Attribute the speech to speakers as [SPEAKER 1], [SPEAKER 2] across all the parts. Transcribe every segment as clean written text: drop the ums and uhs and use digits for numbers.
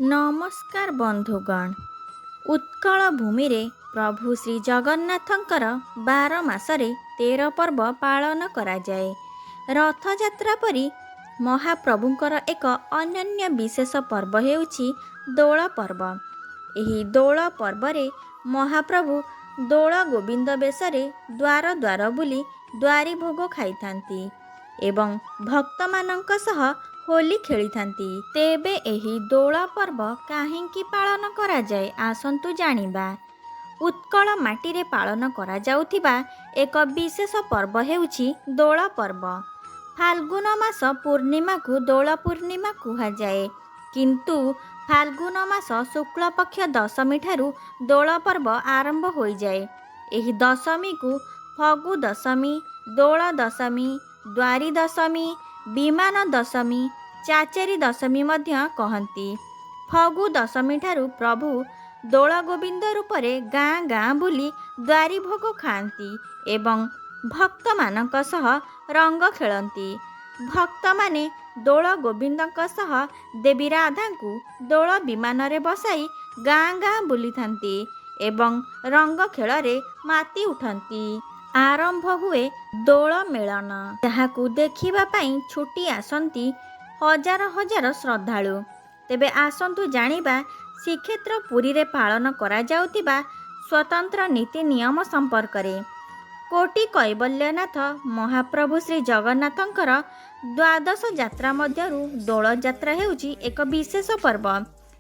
[SPEAKER 1] नमस्कार बंधुगण। उत्कल भूमि रे प्रभु श्री जगन्नाथंकर 12 मासरे 13 पर्व पालन करा जाए। रथ यात्रा परी महाप्रभुंकर एक अनन्य विशेष पर्व हेउछि दोल पर्व। एही दोल पर्व रे महाप्रभु दोल गोविंद बेशरे द्वार द्वार बुली द्वारी भोग खाइथांती एवं भक्त मानक सह होली खेलिथांती। तेबे एही दोल पर्व काहेकि पालन करा जाए आसंतु जानिबा। उत्कल माटी रे पालन करा जाउथिबा एक विशेष पर्व हेउछि दोल पर्व। फाल्गुन मास पूर्णिमा को दोल पूर्णिमा कुहा जाए, किंतु फाल्गुन मास शुक्ल पक्ष दशमी ठारू दोल पर्व आरंभ होई जाए। एही दशमी को फगु दशमी, दोल दशमी, द्वारी दशमी, विमान दशमी, चाचेरी दशमी मध्य कहंती। फगु दशमी ठारू प्रभु दोल गोविंद रूपरे गाँ गाँ बुली द्वारी भोग खाआंती एवं भक्त मानक सह रंग खेलती। भक्त माने दोल गोविंदक सह देवी राधा को दोल विमान रे बसाई गाँ गाँ बुली थांती एवं रंग खेल रे माती उठंती। आरंभ हुए दोल मेलन, जहाकू देखिबा पई छुटी आसंती हजार हजार श्रद्धालु। तेबे आसंतु जानिबा श्रीक्षेत्र पुरी रे पालन करा जाउतिबा स्वतंत्र नीति नियम संपर्क रे। कोटि कैवल्यनाथ महाप्रभु श्री जगन्नाथंकर द्वादश यात्रा मध्यरु दोल यात्रा हेउछि एक विशेष पर्व।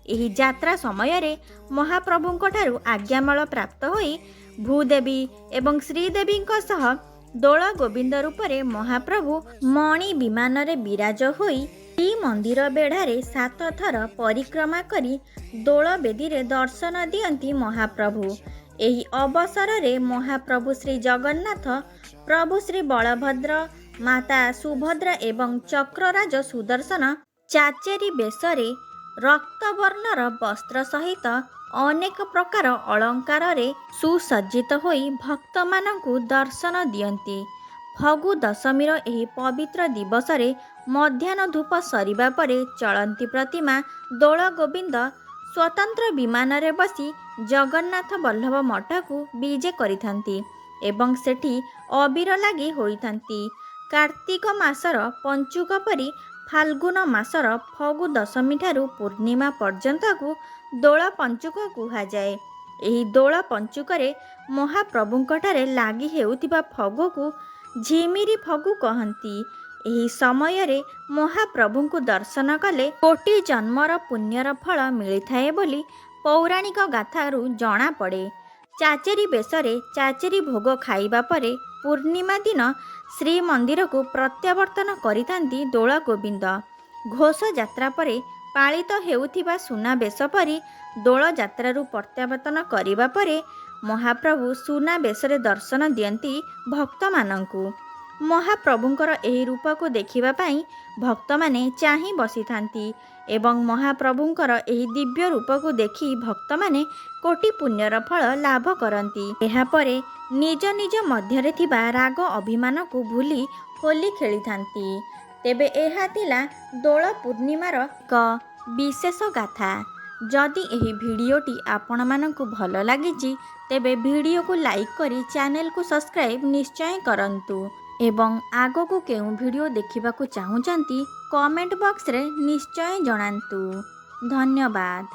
[SPEAKER 1] एही यात्रा समय रे महाप्रभुंक ठारू आज्ञामल प्राप्त होई भूदेवी एवं श्रीदेवींक सह दोल गोविंद रूपरे महाप्रभु मणि विमान रे विराज होई मंदिर बेढ़ारे 7 थर परिक्रमा करी दोल बेदी रे दर्शन दियंती महाप्रभु। एही अवसर रे महाप्रभु श्री जगन्नाथ, प्रभु श्री बलभद्र, माता सुभद्रा एवं चक्रराज सुदर्शन चाचेरी बेशरे रक्तवर्णर वस्त्र सहित अनेक प्रकार अलंकार रे सुसज्जित होई भक्त मानकु दर्शन दियंती। फगु दशमीर एही पवित्र दिवस रे मध्याह्न धूप सरिबा परे चलंती प्रतिमा दोल गोविंद स्वतंत्र विमान रे बसी जगन्नाथ बल्लभ मठ को विजे करिथांती एवं सेठी अबीर लागि होइथांती। कार्तिक मासर पंचुक परी फाल्गुन मासर फगु दशमी ठारू पूर्णिमा पर्यंत को दोल पंचुक कुहा जाए। एही दोल पंचुक रे महाप्रभुंक ठारे लागि हेउथिबा फगु को झिमिरी फगु कहंती। एही समय रे महाप्रभुंकु दर्शन कले कोटि जन्मर पुण्यर फल मिलिथाए बोली पौराणिक गाथारू जणा पड़े। चाचेरी बेशरे चाचेरी भोग खाइबा परे पूर्णिमा दिन श्रीमंदिर को प्रत्यावर्तन करिथांती दोल गोविंद। घोष यात्रा परे पालित हेउथिबा सुना बेश परी दोल यात्रारू प्रत्यावर्तन करिबा परे महाप्रभु सुना बेशरे दर्शन दियंती भक्त मानंकु। महाप्रभुंकर एही रूप को देखिबा पई भक्त माने चाहि बसिथांती एवं महाप्रभुंकर एही दिव्य रूप को देखि भक्त माने कोटि पुण्यर फल लाभ करंती। एहा परे निज निज मध्यरे थिबा राग अभिमान को भूली होली खेलिथांती। तेबे एहा थिला दोल पूर्णिमार एक विशेष गाथा। जदि एही भिडियोटी आपण मानकु भल लागिछि तेबे भिडियो को लाइक करी चैनल को सब्सक्राइब निश्चय करंतु एवं आगो को केउ भिडियो देखिबा को चाहुचंती कमेंट बॉक्स रे निश्चय जणांतु। धन्यवाद।